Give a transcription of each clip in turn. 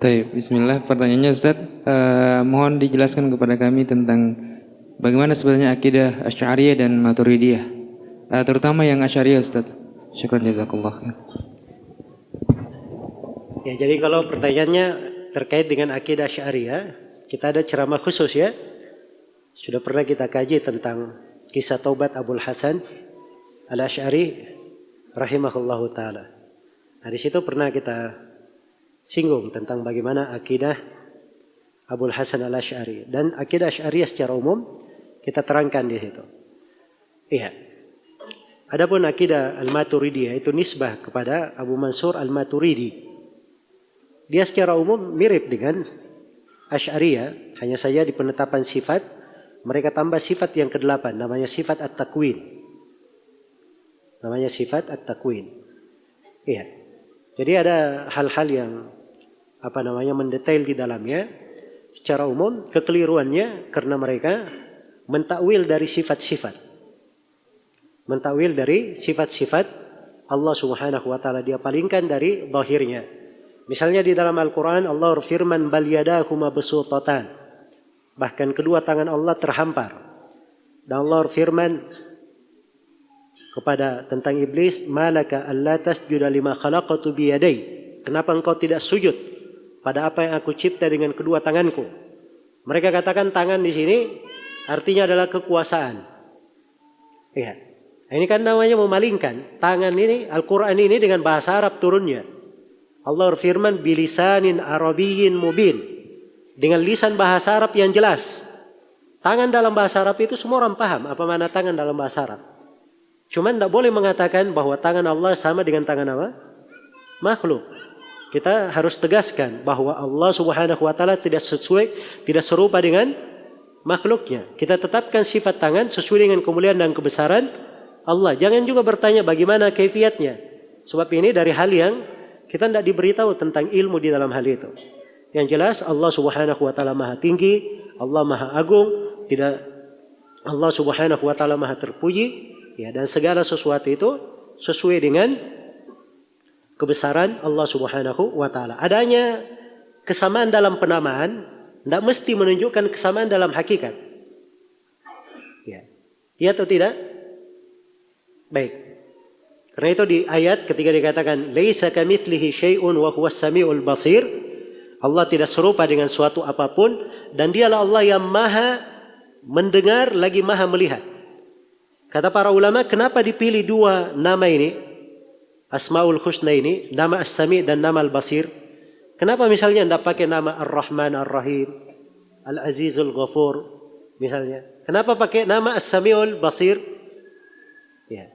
Baik, bismillah. Pertanyaannya Ustaz, mohon dijelaskan kepada kami tentang bagaimana sebenarnya akidah Asy'ariyah dan Maturidiyah, terutama yang Asy'ariyah Ustaz. Syukran jazakallah. Ya, jadi kalau pertanyaannya terkait dengan akidah Asy'ariyah, kita ada ceramah khusus ya. Sudah pernah kita kaji tentang kisah taubat Abul Hasan Al-Asy'ari rahimahullahu taala. Nah, di situ pernah kita singgung tentang bagaimana akidah Abul Hasan Al-Asy'ari dan akidah Asy'ariyah secara umum kita terangkan di situ. Iya. Adapun akidah Al-Maturidiyah itu nisbah kepada Abu Mansur Al-Maturidi. Dia secara umum mirip dengan Asy'ariyah, hanya saja di penetapan sifat mereka tambah sifat yang ke-8, namanya sifat at-takwin. Namanya sifat at-takwin. Iya. Jadi ada hal-hal yang mendetail di dalamnya. Secara umum kekeliruannya karena mereka mentakwil dari sifat-sifat. Mentakwil dari sifat-sifat Allah Subhanahu wa taala, dia palingkan dari zahirnya. Misalnya di dalam Al-Qur'an Allah berfirman bal yadahu mabsutatan. Bahkan kedua tangan Allah terhampar. Dan Allah berfirman kepada tentang iblis, malaka alla tasjuda lima khalaqtu biyadai. Kenapa engkau tidak sujud pada apa yang aku cipta dengan kedua tanganku? Mereka katakan tangan di sini artinya adalah kekuasaan. Iya. Ini kan namanya memalingkan. Tangan ini, Al-Quran ini dengan bahasa Arab turunnya. Allah berfirman bilisanin arabiyyin mubin. Dengan lisan bahasa Arab yang jelas. Tangan dalam bahasa Arab itu semua orang paham apa makna tangan dalam bahasa Arab. Cuman tidak boleh mengatakan bahwa tangan Allah sama dengan tangan apa? Makhluk. Kita harus tegaskan bahwa Allah Subhanahu wa taala tidak serupa dengan makhluknya. Kita tetapkan sifat tangan sesuai dengan kemuliaan dan kebesaran Allah. Jangan juga bertanya bagaimana kaifiatnya. Sebab ini dari hal yang kita tidak diberitahu tentang ilmu di dalam hal itu. Yang jelas Allah Subhanahu wa taala Maha tinggi, Allah Maha agung, Allah Subhanahu wa taala Maha terpuji, ya, dan segala sesuatu itu sesuai dengan kebesaran Allah Subhanahu wa taala. Adanya kesamaan dalam penamaan tidak mesti menunjukkan kesamaan dalam hakikat. Ya. Iya atau tidak? Baik. Karena itu di ayat ketika dikatakan laisa kamitslihi syai'un wa huwas samiul basir, Allah tidak serupa dengan suatu apapun dan dialah Allah yang Maha mendengar lagi Maha melihat. Kata para ulama, kenapa dipilih dua nama ini? Asmaul Husna ini, nama As-Sami dan nama Al-Basir. Kenapa misalnya tidak pakai nama Ar-Rahman Ar-Rahim, Al-Azizul Ghafur misalnya? Kenapa pakai nama As-Samiul Basir? Ya.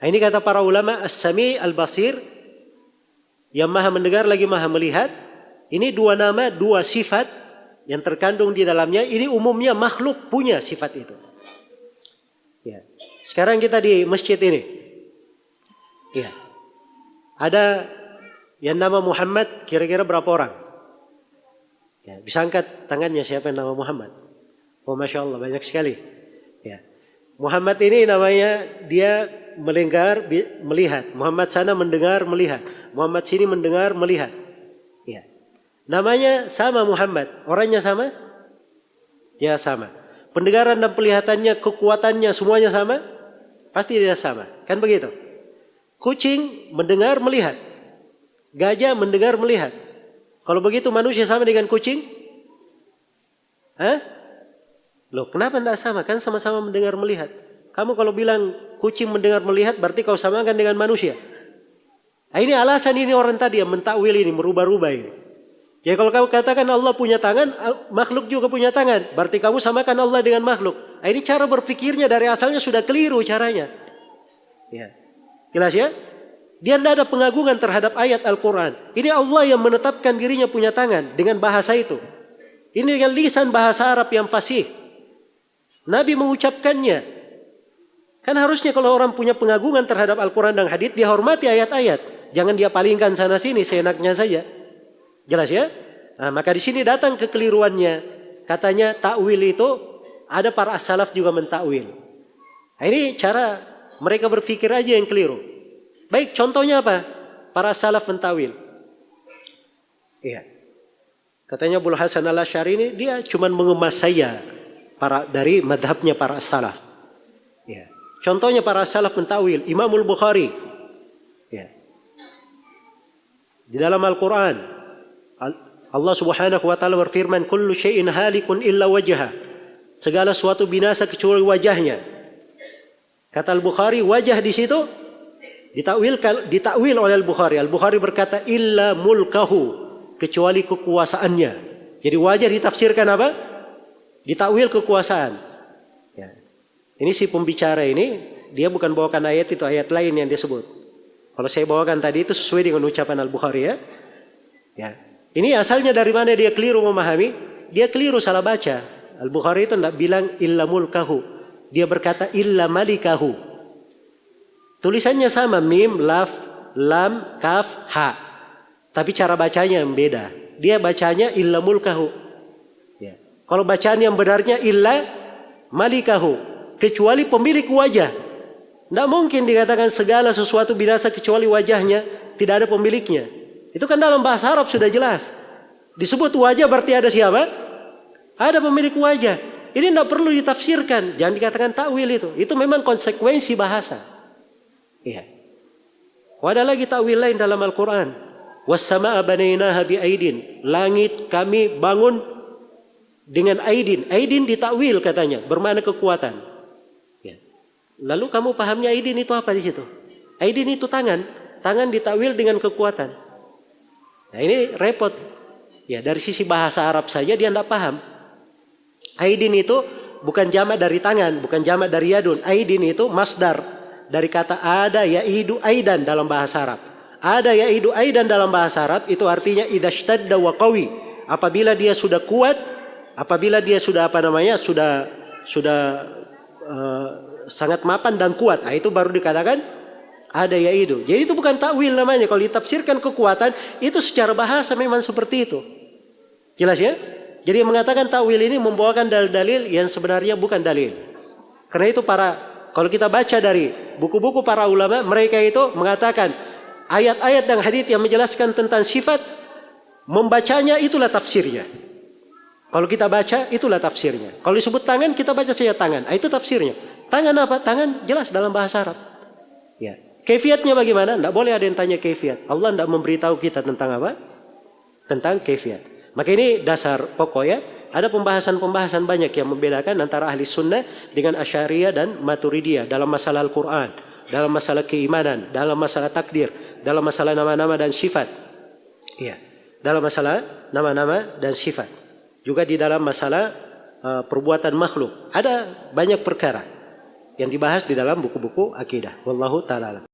Nah, ini kata para ulama, As-Sami Al-Basir yang Maha mendengar lagi Maha melihat. Ini dua nama, dua sifat yang terkandung di dalamnya. Ini umumnya makhluk punya sifat itu. Ya. Sekarang kita di masjid ini. Ya. Ada yang nama Muhammad, kira-kira berapa orang? Ya, bisa angkat tangannya siapa yang nama Muhammad? Oh, Masya Allah, banyak sekali. Ya. Muhammad ini namanya dia mendengar, melihat. Muhammad sana mendengar, melihat. Muhammad sini mendengar, melihat. Ya. Namanya sama Muhammad, orangnya sama? Ya sama. Pendengaran dan pelihatannya, kekuatannya semuanya sama? Pasti tidak sama. Kan begitu? Kucing mendengar, melihat. Gajah mendengar, melihat. Kalau begitu manusia sama dengan kucing? Hah? Loh, kenapa tidak sama? Kan sama-sama mendengar, melihat. Kamu kalau bilang kucing mendengar, melihat, berarti kau samakan dengan manusia. Nah, ini alasan ini orang tadi yang mentakwil ini, merubah-rubah ini. Ya kalau kamu katakan Allah punya tangan, makhluk juga punya tangan. Berarti kamu samakan Allah dengan makhluk. Nah, ini cara berpikirnya dari asalnya sudah keliru caranya. Ya. Jelas ya? Dia tidak ada pengagungan terhadap ayat Al-Quran. Ini Allah yang menetapkan dirinya punya tangan dengan bahasa itu. Ini dengan lisan bahasa Arab yang fasih. Nabi mengucapkannya. Kan harusnya kalau orang punya pengagungan terhadap Al-Quran dan hadits, dia hormati ayat-ayat. Jangan dia palingkan sana sini seenaknya saja. Jelas ya? Nah, maka di sini datang kekeliruannya. Katanya takwil itu ada para as-salaf juga mentakwil. Nah, ini cara mereka berpikir aja yang keliru. Baik, contohnya apa? Para as-salaf mentakwil. Iya. Katanya Abul Hasan al-Asy'ari ini dia cuma mengemas saya dari madhabnya para salaf. Ya. Contohnya para salaf mentawil Imamul Bukhari. Ya. Di dalam Al-Quran Allah Subhanahu wa taala berfirman, "Kullu syai'in halikun illa wajha." Segala sesuatu binasa kecuali wajahnya. Kata Al-Bukhari, wajah di situ ditakwil oleh Al-Bukhari. Al-Bukhari berkata illa mulkahu, kecuali kekuasaannya. Jadi wajah ditafsirkan apa? Ditakwil kekuasaan. Ya. Ini si pembicara ini dia bukan bawakan ayat itu, ayat lain yang dia sebut. Kalau saya bawakan tadi itu sesuai dengan ucapan Al-Bukhari ya. Ya. Ini asalnya dari mana dia keliru memahami? Dia keliru salah baca. Al-Bukhari itu tidak bilang illa mulkahu. Dia berkata illa malikahu. Tulisannya sama, mim, laf, lam, kaf, ha. Tapi cara bacanya yang beda. Dia bacanya illa mulkahu. Ya. Kalau bacaan yang benarnya illa malikahu, kecuali pemilik wajah. Tidak mungkin dikatakan segala sesuatu binasa kecuali wajahnya, tidak ada pemiliknya. Itu kan dalam bahasa Arab sudah jelas. Disebut wajah berarti ada siapa? Ada pemilik wajah. Ini tidak perlu ditafsirkan. Jangan dikatakan takwil itu. Itu memang konsekuensi bahasa. Iya. Ada lagi takwil lain dalam Al-Quran. Was-samaa'a banainaha bi'aidin. Langit kami bangun dengan aidin. Aidin ditakwil katanya, bermakna kekuatan. Ya. Lalu kamu pahamnya aidin itu apa di situ? Aidin itu tangan. Tangan ditakwil dengan kekuatan. Nah ini repot. Ya, dari sisi bahasa Arab saja dia tidak paham. Aidin itu bukan jamak dari tangan, bukan jamak dari yadun. Aidin itu masdar dari kata ada yaidu aidan dalam bahasa Arab. Ada yaidu aidan dalam bahasa Arab itu artinya idashtadda wa qawi. Apabila dia sudah kuat, apabila dia sudah sangat mapan dan kuat, itu baru dikatakan ada yaidu. Jadi itu bukan takwil namanya. Kalau ditafsirkan kekuatan itu secara bahasa memang seperti itu. Jelas ya? Jadi mengatakan takwil ini membawakan dalil-dalil yang sebenarnya bukan dalil. Karena itu kalau kita baca dari buku-buku para ulama, mereka itu mengatakan ayat-ayat dan hadits yang menjelaskan tentang sifat, membacanya itulah tafsirnya. Kalau kita baca itulah tafsirnya. Kalau disebut tangan, kita baca saja tangan. Itu tafsirnya. Tangan apa? Tangan jelas dalam bahasa Arab. Ya. Kaifiatnya bagaimana? Tidak boleh ada yang tanya kaifiat. Allah tidak memberitahu kita tentang apa? Tentang kaifiat. Maka ini dasar pokok ya. Ada pembahasan-pembahasan banyak yang membedakan antara ahli sunnah dengan Asy'ariyah dan Maturidiyah dalam masalah Al-Quran, dalam masalah keimanan, dalam masalah takdir, dalam masalah nama-nama dan sifat. Iya, dalam masalah nama-nama dan sifat. Juga di dalam masalah perbuatan makhluk. Ada banyak perkara yang dibahas di dalam buku-buku akidah. Wallahu ta'ala.